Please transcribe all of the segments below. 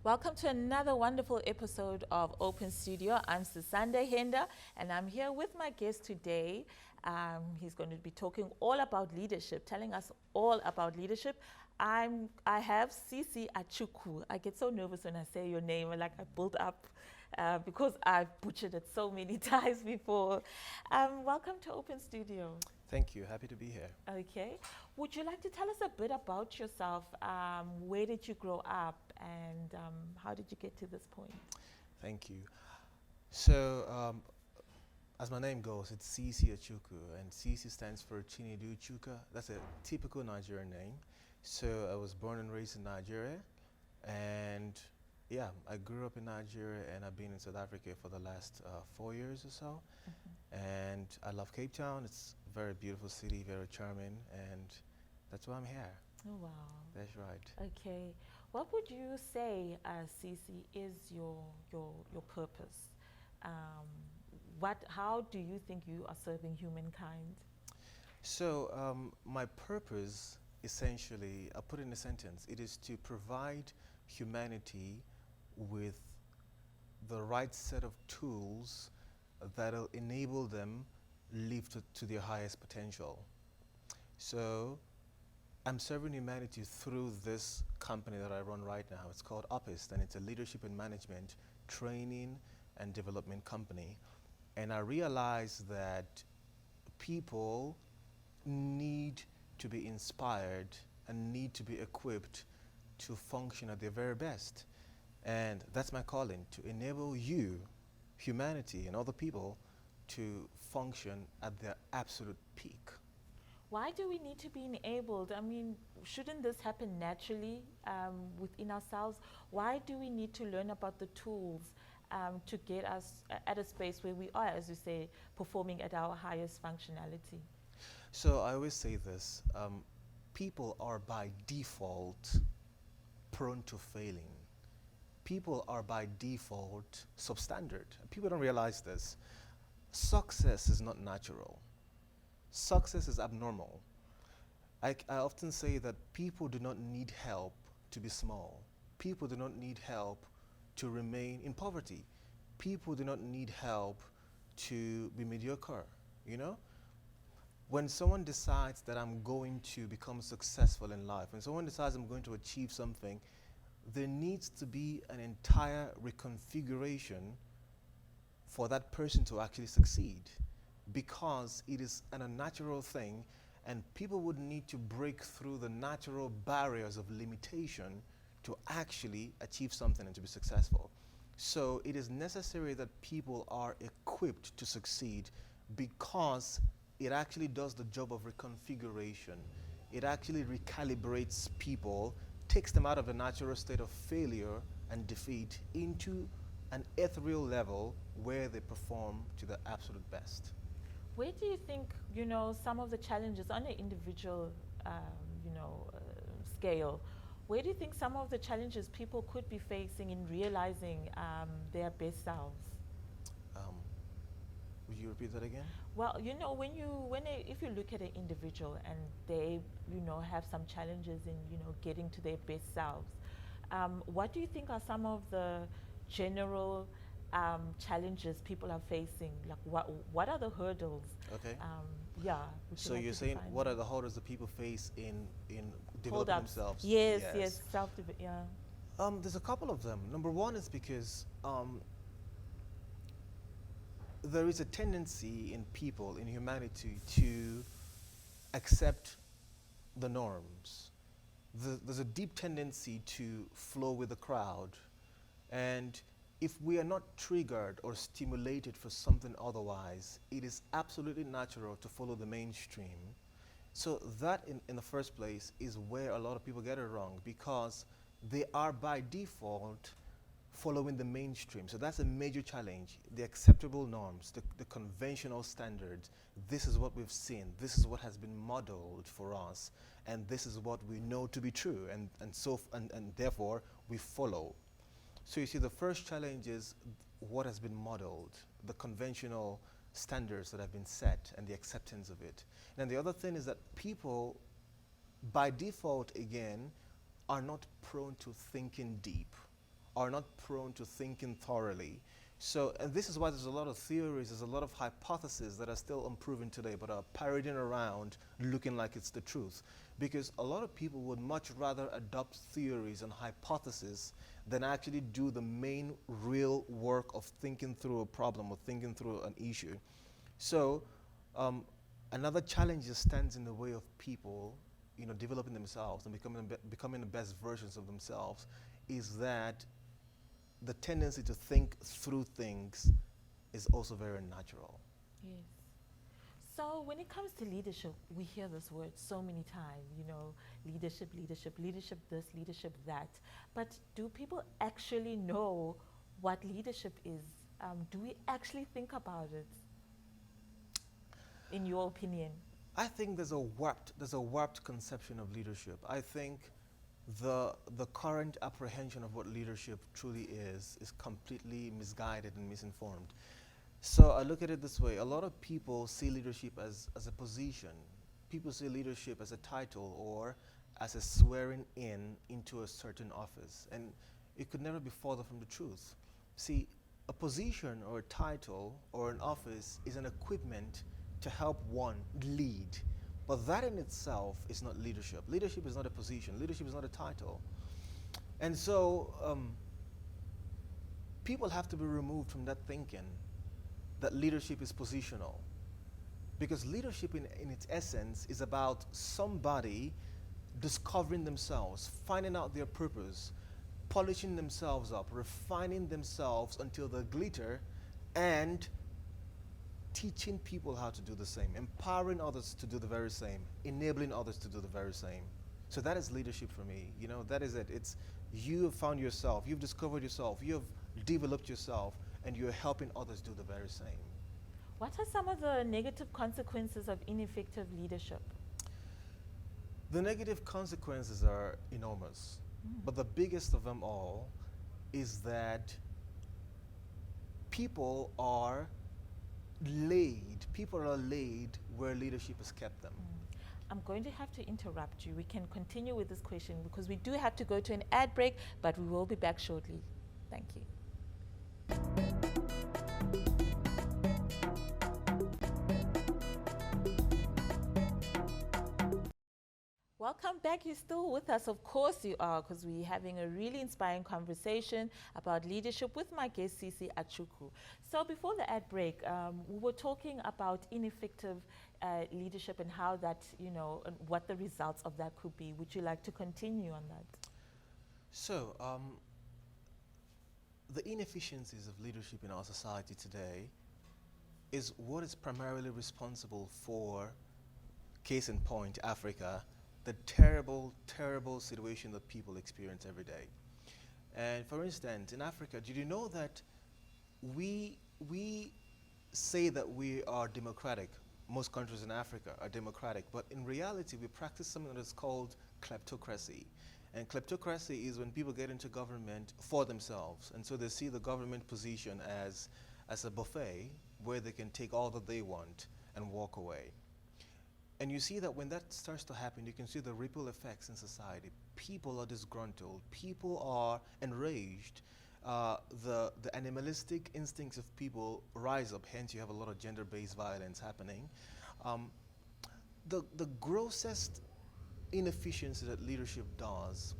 Welcome to another wonderful episode of Open Studio. I'm Sisande Henda, and I'm here with my guest today. He's going to be talking all about leadership, telling us all about leadership. I have Cici Achukwu. I get so nervous when I say your name, like I build up because I've butchered it so many times before. Welcome to Open Studio. Thank you. Happy to be here. Okay. Would you like to tell us a bit about yourself? Where did you grow up and how did you get to this point? Thank you. So, as my name goes, it's Cici Achukwu, and Cici stands for Chinedu Chuka. That's a typical Nigerian name. So, I was born and raised in Nigeria, and yeah, I grew up in Nigeria, and I've been in South Africa for the last 4 years or so. And I love Cape Town. It's a very beautiful city, very charming, and that's why I'm here. Oh, wow. That's right. Okay. What would you say, Cici, is your purpose? How do you think you are serving humankind? So, my purpose, essentially, I'll put it in a sentence, it is to provide humanity with the right set of tools that'll enable them live to their highest potential. So, I'm serving humanity through this company that I run right now. It's called Uppist, and it's a leadership and management training and development company. And I realized that people need to be inspired and need to be equipped to function at their very best. And that's my calling, to enable you, humanity, and other people to function at their absolute peak. Why do we need to be enabled? I mean, shouldn't this happen naturally within ourselves? Why do we need to learn about the tools to get us at a space where we are, as you say, performing at our highest functionality? So I always say this, people are by default prone to failing. People are by default substandard. People don't realize this. Success is not natural. Success is abnormal. I often say that people do not need help to be small. People do not need help to remain in poverty. People do not need help to be mediocre, you know? When someone decides that I'm going to become successful in life, when someone decides I'm going to achieve something, there needs to be an entire reconfiguration for that person to actually succeed, because it is an unnatural thing, and people would need to break through the natural barriers of limitation to actually achieve something and to be successful. So it is necessary that people are equipped to succeed, because it actually does the job of reconfiguration. It actually recalibrates people, takes them out of a natural state of failure and defeat into an ethereal level where they perform to their absolute best. Where do you think, some of the challenges on an individual, scale, where do you think some of the challenges people could be facing in realizing their best selves? Um, would you repeat that again? Well, if you look at an individual and they, have some challenges in, getting to their best selves, what do you think are some of the general challenges people are facing? Like, what are the hurdles? Okay. Yeah. So you're saying what are the hurdles that people face in Hold developing up. themselves? Yes, yeah. There's a couple of them. Number one is because there is a tendency in people, in humanity, to accept the norms. There's a deep tendency to flow with the crowd. And if we are not triggered or stimulated for something otherwise, it is absolutely natural to follow the mainstream. So that, in the first place, is where a lot of people get it wrong, because they are by default following the mainstream. So that's a major challenge. The acceptable norms, the conventional standards, this is what we've seen, this is what has been modeled for us, and this is what we know to be true, and therefore we follow. So you see, the first challenge is what has been modeled, the conventional standards that have been set, and the acceptance of it. And the other thing is that people, by default again, are not prone to thinking deep. are not prone to thinking thoroughly. So, and this is why there's a lot of theories, there's a lot of hypotheses that are still unproven today, but are parading around looking like it's the truth. Because a lot of people would much rather adopt theories and hypotheses than actually do the main real work of thinking through a problem or thinking through an issue. So, another challenge that stands in the way of people, developing themselves and becoming the best versions of themselves, is that the tendency to think through things is also very natural. Yes. So when it comes to leadership, we hear this word so many times, leadership, leadership, leadership this, leadership that. But do people actually know what leadership is? Do we actually think about it, in your opinion? I think there's a warped conception of leadership. I think the current apprehension of what leadership truly is completely misguided and misinformed. So I look at it this way: a lot of people see leadership as a position. People see leadership as a title or as a swearing in into a certain office, and it could never be further from the truth. See, a position or a title or an office is an equipment to help one lead. But that in itself is not leadership. Leadership is not a position. Leadership is not a title. And so people have to be removed from that thinking that leadership is positional. Because leadership in its essence is about somebody discovering themselves, finding out their purpose, polishing themselves up, refining themselves until they glitter, and teaching people how to do the same, empowering others to do the very same, enabling others to do the very same. So that is leadership for me. That is it. It's you have found yourself, you've discovered yourself, you have developed yourself, and you're helping others do the very same. What are some of the negative consequences of ineffective leadership? The negative consequences are enormous, but the biggest of them all is that people are people are laid where leadership has kept them. I'm going to have to interrupt you. We can continue with this question because we do have to go to an ad break, but we will be back shortly. Thank you. Welcome back. You're still with us. Of course you are, because we're having a really inspiring conversation about leadership with my guest, Cici Achukwu. So before the ad break, we were talking about ineffective leadership and how that, and what the results of that could be. Would you like to continue on that? So, the inefficiencies of leadership in our society today is what is primarily responsible for, case in point, Africa, the terrible, terrible situation that people experience every day. And for instance, in Africa, did you know that we say that we are democratic? Most countries in Africa are democratic, but in reality, we practice something that is called kleptocracy. And kleptocracy is when people get into government for themselves, and so they see the government position as a buffet where they can take all that they want and walk away. And you see that when that starts to happen, you can see the ripple effects in society. People are disgruntled. People are enraged. The animalistic instincts of people rise up. Hence, you have a lot of gender-based violence happening. The grossest inefficiency that leadership does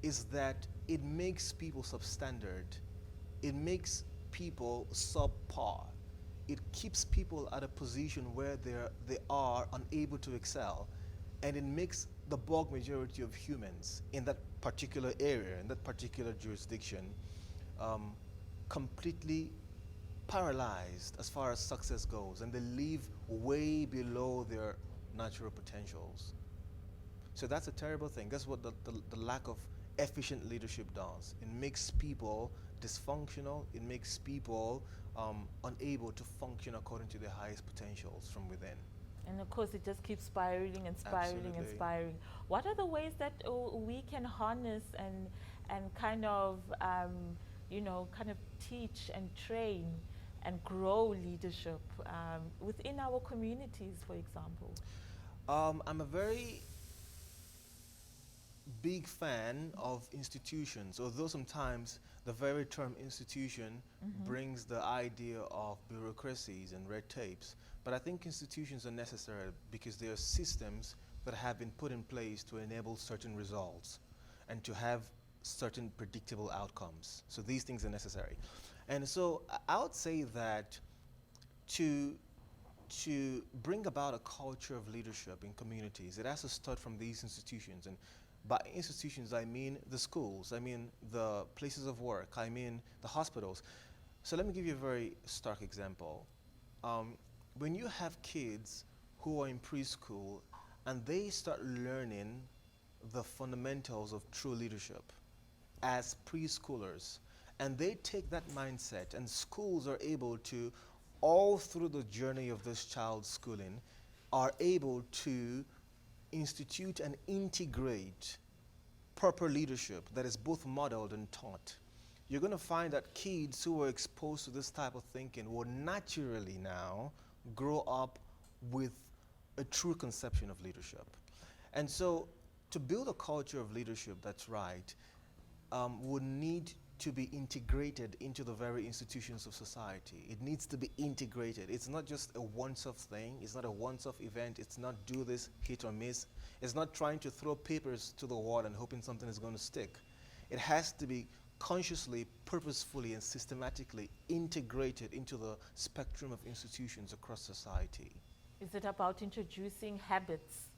is that it makes people substandard. It makes people subpar. It keeps people at a position where they are unable to excel, and it makes the bulk majority of humans in that particular area, in that particular jurisdiction, completely paralyzed as far as success goes, and they live way below their natural potentials. So that's a terrible thing. That's what the lack of efficient leadership does. It makes people dysfunctional. It makes people unable to function according to their highest potentials from within. And of course, it just keeps spiraling and spiraling and Absolutely. spiraling. What are the ways that we can harness and kind of, kind of teach and train and grow leadership within our communities, for example? I'm a very big fan of institutions, although sometimes the very term institution brings the idea of bureaucracies and red tapes. But I think institutions are necessary because they are systems that have been put in place to enable certain results and to have certain predictable outcomes. So these things are necessary. And so I would say that to bring about a culture of leadership in communities, it has to start from these institutions. And by institutions, I mean the schools, I mean the places of work, I mean the hospitals. So let me give you a very stark example. When you have kids who are in preschool and they start learning the fundamentals of true leadership as preschoolers, and they take that mindset, and schools are able to, all through the journey of this child's schooling, are able to institute and integrate proper leadership that is both modeled and taught. You're going to find that kids who are exposed to this type of thinking will naturally now grow up with a true conception of leadership. And so to build a culture of leadership that's right, would need to be integrated into the very institutions of society. It needs to be integrated. It's not just a once-off thing. It's not a once-off event. It's not do this, hit or miss. It's not trying to throw papers to the wall and hoping something is going to stick. It has to be consciously, purposefully, and systematically integrated into the spectrum of institutions across society. Is it about introducing habits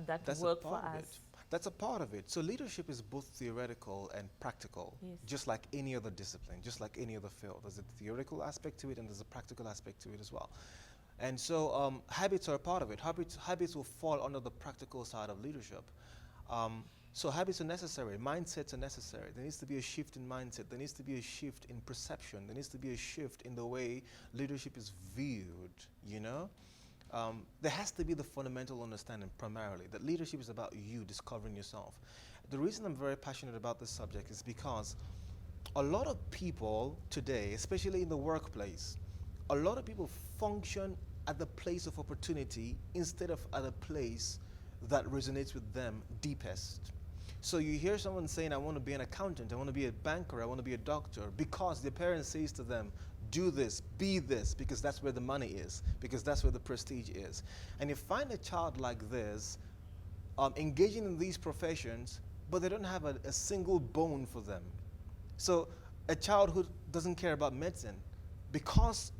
that That's work a for part of us? it. That's a part of it. So leadership is both theoretical and practical, Yes. just like any other discipline, just like any other field. There's a theoretical aspect to it and there's a practical aspect to it as well. And so habits are a part of it. Habits will fall under the practical side of leadership. So habits are necessary. Mindsets are necessary. There needs to be a shift in mindset. There needs to be a shift in perception. There needs to be a shift in the way leadership is viewed, you know? There has to be the fundamental understanding primarily that leadership is about you discovering yourself. The reason I'm very passionate about this subject is because a lot of people today, especially in the workplace, a lot of people function at the place of opportunity instead of at a place that resonates with them deepest. So you hear someone saying, I want to be an accountant, I want to be a banker, I want to be a doctor, because their parents says to them, do this, be this, because that's where the money is, because that's where the prestige is. And you find a child like this engaging in these professions, but they don't have a single bone for them. So a child who doesn't care about medicine, because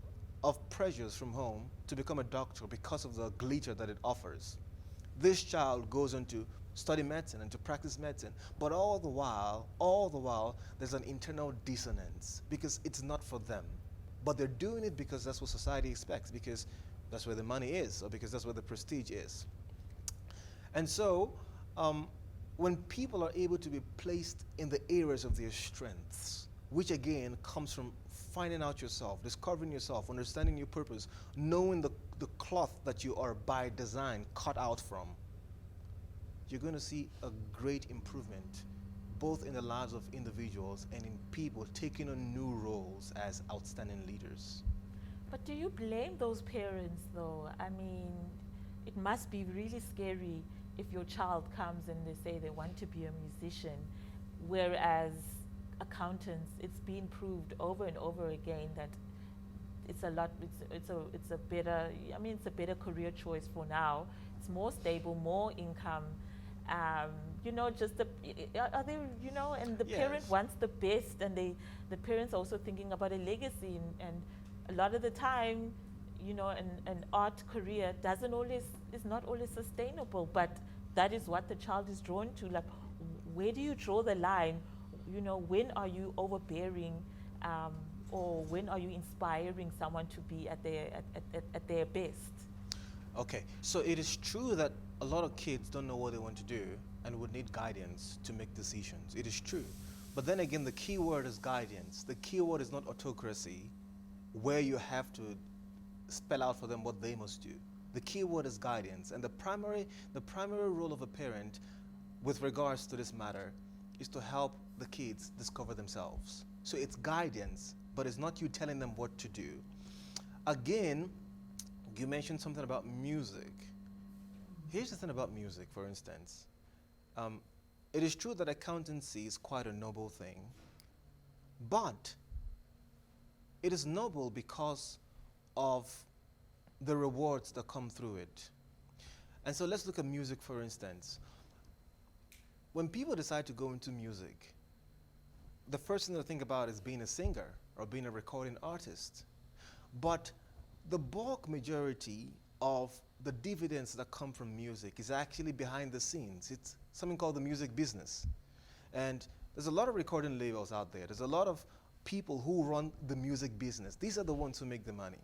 of pressures from home to become a doctor, because of the glitter that it offers, this child goes on to study medicine and to practice medicine, but all the while, there's an internal dissonance because it's not for them. But they're doing it because that's what society expects, because that's where the money is, or because that's where the prestige is. And so, when people are able to be placed in the areas of their strengths, which again comes from finding out yourself, discovering yourself, understanding your purpose, knowing the cloth that you are by design cut out from, you're going to see a great improvement both in the lives of individuals and in people taking on new roles as outstanding leaders. But do you blame those parents though? I mean, it must be really scary if your child comes and they say they want to be a musician, whereas accountants, it's been proved over and over again that it's a better, I mean, it's a better career choice for now. It's more stable, more income. You know, just are they, you know, and the parent Yes. wants the best, and the parents also thinking about a legacy, and a lot of the time, you know, an art career is not always sustainable, but that is what the child is drawn to. Like, where do you draw the line? You know, when are you overbearing, or when are you inspiring someone to be at their best? Okay, so it is true that a lot of kids don't know what they want to do and would need guidance to make decisions. It is true. But then again, the key word is guidance. The key word is not autocracy, where you have to spell out for them what they must do. The key word is guidance. And the primary role of a parent with regards to this matter is to help the kids discover themselves. So it's guidance, but it's not you telling them what to do. Again, you mentioned something about music. Here's the thing about music, for instance. it is true that accountancy is quite a noble thing, but it is noble because of the rewards that come through it. And so let's look at music, for instance. When people decide to go into music, the first thing they think about is being a singer or being a recording artist. But the bulk majority of the dividends that come from music is actually behind the scenes. It's something called the music business. And there's a lot of recording labels out there. There's a lot of people who run the music business. These are the ones who make the money.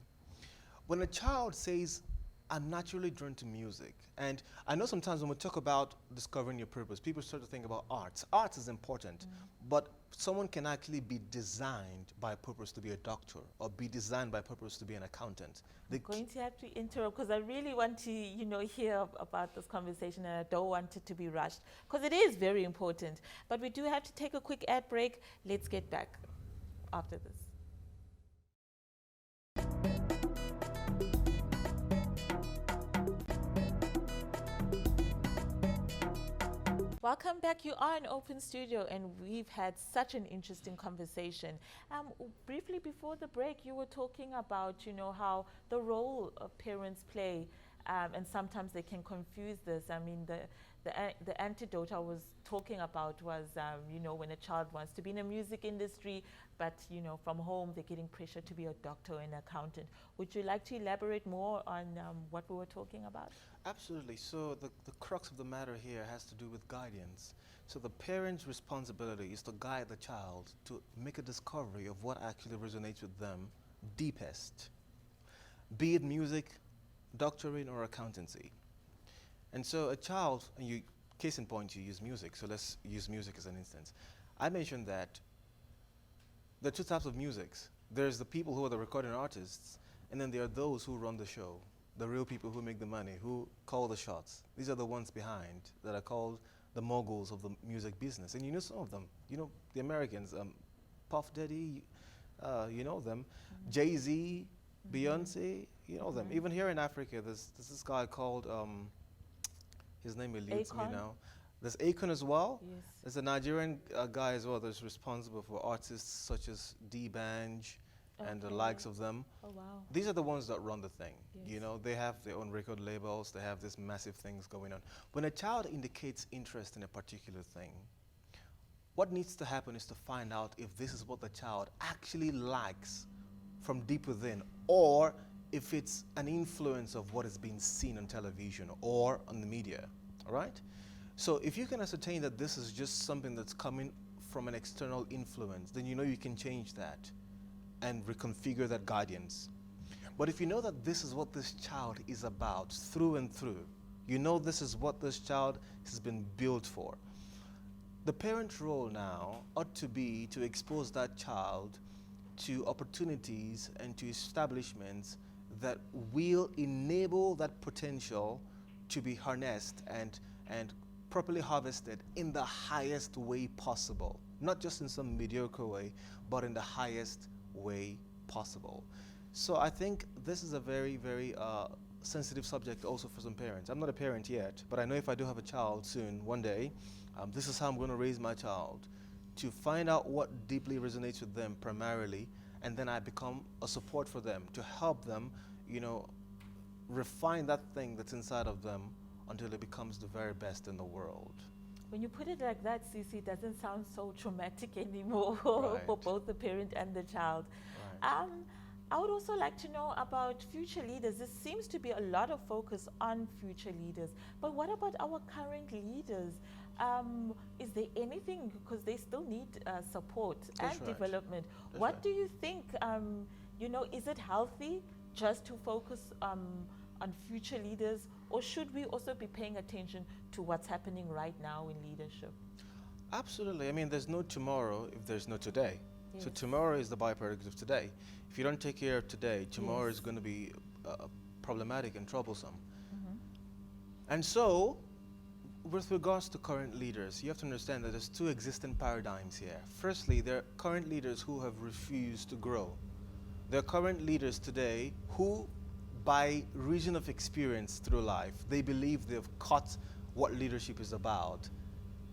When a child says, I'm naturally drawn to music, and I know sometimes when we talk about discovering your purpose, people start to think about arts. Arts is important, but someone can actually be designed by purpose to be a doctor, or be designed by purpose to be an accountant. I'm going to have to interrupt because I really want to, hear about this conversation, and I don't want it to be rushed because it is very important. But we do have to take a quick ad break. Let's get back after this. Welcome back. You are in Open Studio, and we've had such an interesting conversation. Briefly before the break, you were talking about, how the role of parents play, and sometimes they can confuse this. I mean, the antidote I was talking about was, when a child wants to be in the music industry, but, from home they're getting pressure to be a doctor or an accountant. Would you like to elaborate more on what we were talking about? Absolutely. So the crux of the matter here has to do with guidance. So the parent's responsibility is to guide the child to make a discovery of what actually resonates with them deepest, be it music, doctoring, or accountancy. And so a child, and you, case in point, you use music, so let's use music as an instance. I mentioned that there are two types of musics. There's the people who are the recording artists, and then there are those who run the show, the real people who make the money, who call the shots. These are the ones behind that are called the moguls of the music business. And you know some of them. You know the Americans, Puff Daddy, you know them. Jay-Z, Beyonce, you know them. Even here in Africa, there's this guy called, his name eludes me now. There's Akon as well. Yes. There's a Nigerian guy as well that's responsible for artists such as D-Banj and the likes of them. Oh, wow. These are the ones that run the thing. Yes. You know, they have their own record labels, they have these massive things going on. When a child indicates interest in a particular thing, what needs to happen is to find out if this is what the child actually likes from deep within, or if it's an influence of what is being seen on television or on the media, all right? So if you can ascertain that this is just something that's coming from an external influence, then you know you can change that and reconfigure that guidance. But if you know that this is what this child is about through and through, you know this is what this child has been built for, the parent role now ought to be to expose that child to opportunities and to establishments that will enable that potential to be harnessed and properly harvested in the highest way possible. Not just in some mediocre way, but in the highest way possible. So I think this is a very, very sensitive subject also for some parents. I'm not a parent yet, but I know if I do have a child soon, one day, this is how I'm going to raise my child, to find out what deeply resonates with them primarily, and then I become a support for them to help them, you know, refine that thing that's inside of them until it becomes the very best in the world. When you put it like that, Cece, it doesn't sound so traumatic anymore for both the parent and the child. Right. I would also like to know about future leaders. There seems to be a lot of focus on future leaders, but what about our current leaders? Is there anything, because they still need support and development. What do you think, is it healthy just to focus on future leaders, or should we also be paying attention to what's happening right now in leadership? Absolutely. I mean, there's no tomorrow if there's no today. Yes. So tomorrow is the byproduct of today. If you don't take care of today, tomorrow is going to be problematic and troublesome. And so, with regards to current leaders, you have to understand that there's two existing paradigms here. Firstly, there are current leaders who have refused to grow. There are current leaders today who, by reason of experience through life, they believe they've caught what leadership is about.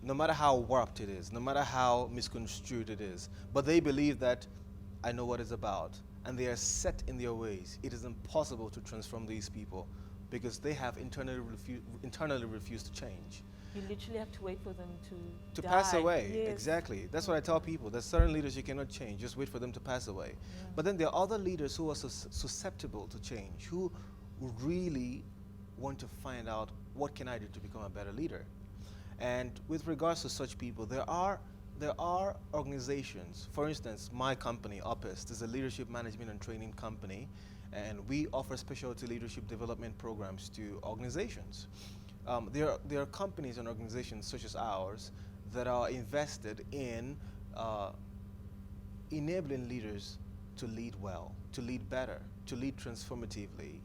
no matter how warped it is, no matter how misconstrued it is. But they believe that I know what it's about, and they are set in their ways. It is impossible to transform these people because they have internally refused to change. You literally have to wait for them To die. pass away, Yes. exactly. That's what I tell people. There's certain leaders you cannot change. Just wait for them to pass away. Yeah. But then there are other leaders who are susceptible to change, who really want to find out what can I do to become a better leader. And with regards to such people, there are organizations. For instance, my company, Opist, is a leadership management and training company, and we offer specialty leadership development programs to organizations. There are companies and organizations such as ours that are invested in enabling leaders to lead well, to lead better, to lead transformatively.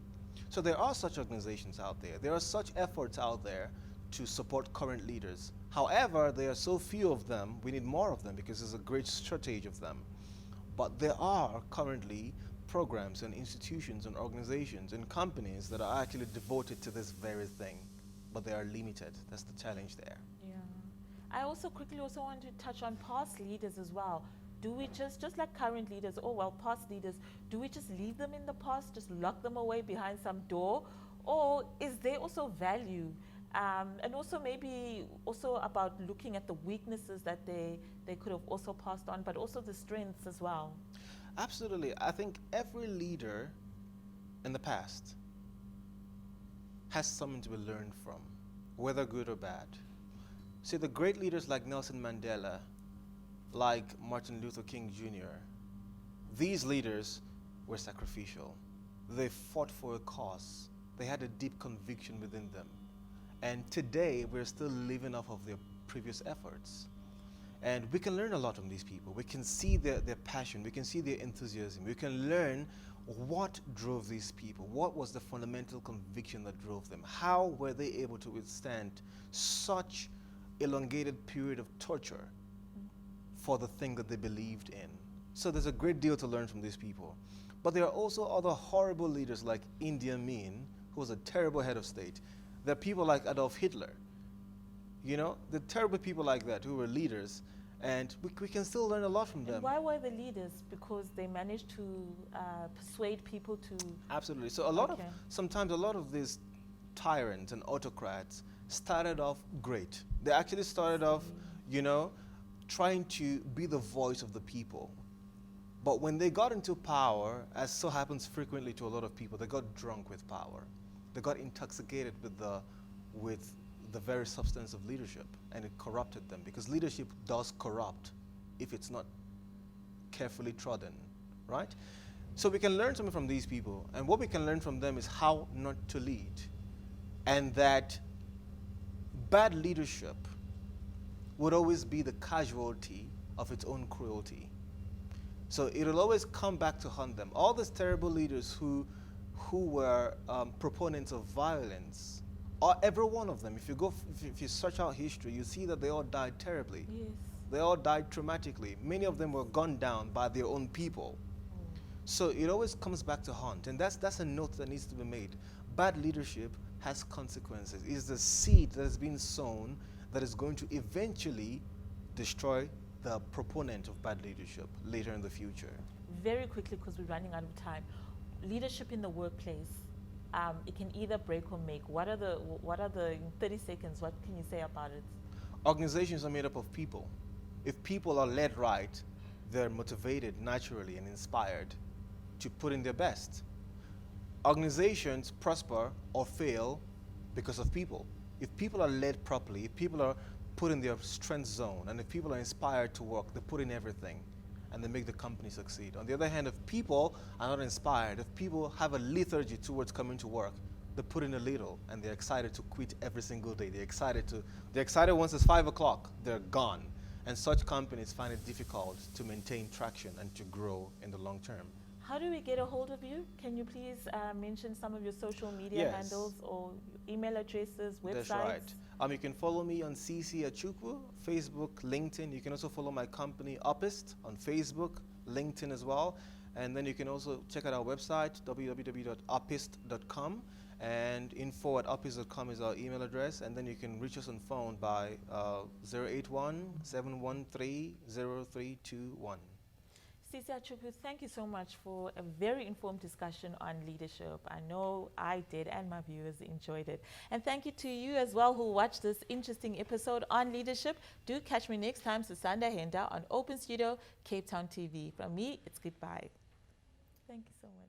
So there are such organizations out there. There are such efforts out there to support current leaders. However, there are so few of them, we need more of them because there's a great shortage of them. But there are currently programs and institutions and organizations and companies that are actually devoted to this very thing, but they are limited. That's the challenge there. Yeah. I also quickly want to touch on past leaders as well. Do we just like current leaders, past leaders, do we just leave them in the past, just lock them away behind some door? Or is there also value? And also maybe also about looking at the weaknesses that they could have also passed on, but also the strengths as well. Absolutely. I think every leader in the past has something to be learned from, whether good or bad. See, the great leaders like Nelson Mandela, like Martin Luther King Jr., these leaders were sacrificial. They fought for a cause. They had a deep conviction within them. And today, we're still living off of their previous efforts. And we can learn a lot from these people. We can see their passion. We can see their enthusiasm. We can learn what drove these people. What was the fundamental conviction that drove them? How were they able to withstand such elongated period of torture for the thing that they believed in? So there's a great deal to learn from these people. But there are also other horrible leaders like Idi Amin, who was a terrible head of state. There are people like Adolf Hitler. You know, the terrible people like that who were leaders, and we can still learn a lot from them. And why were they leaders? Because they managed to persuade people to... Absolutely. So sometimes a lot of these tyrants and autocrats started off great. They actually started off, trying to be the voice of the people. But when they got into power, as so happens frequently to a lot of people, they got drunk with power. They got intoxicated with the very substance of leadership, and it corrupted them, because leadership does corrupt if it's not carefully trodden, right? So we can learn something from these people, and what we can learn from them is how not to lead, and that bad leadership would always be the casualty of its own cruelty. So it'll always come back to haunt them. All these terrible leaders who were proponents of violence, every one of them, if you search out history, you see that they all died terribly. Yes. They all died traumatically. Many of them were gunned down by their own people. So it always comes back to haunt, and that's a note that needs to be made. Bad leadership has consequences. It is the seed that has been sown that is going to eventually destroy the proponent of bad leadership later in the future. Very quickly, because we're running out of time. Leadership in the workplace, it can either break or make. What are the in 30 seconds, what can you say about it? Organizations are made up of people. If people are led right, they're motivated naturally and inspired to put in their best. Organizations prosper or fail because of people. If people are led properly, if people are put in their strength zone, and if people are inspired to work, they put in everything and they make the company succeed. On the other hand, if people are not inspired, if people have a lethargy towards coming to work, they put in a little and they're excited to quit every single day. They're excited once it's 5 o'clock, they're gone. And such companies find it difficult to maintain traction and to grow in the long term. How do we get a hold of you? Can you please mention some of your social media handles or email addresses, websites? That's right. You can follow me on CC Achukwu, Facebook, LinkedIn. You can also follow my company, Opist, on Facebook, LinkedIn as well. And then you can also check out our website, www.arpist.com, and info@arpist.com is our email address. And then you can reach us on phone by 081-713-0321. Sisi Achukwu, thank you so much for a very informed discussion on leadership. I know I did and my viewers enjoyed it. And thank you to you as well who watched this interesting episode on leadership. Do catch me next time, Susanda Henda, on Open Studio, Cape Town TV. From me, it's goodbye. Thank you so much.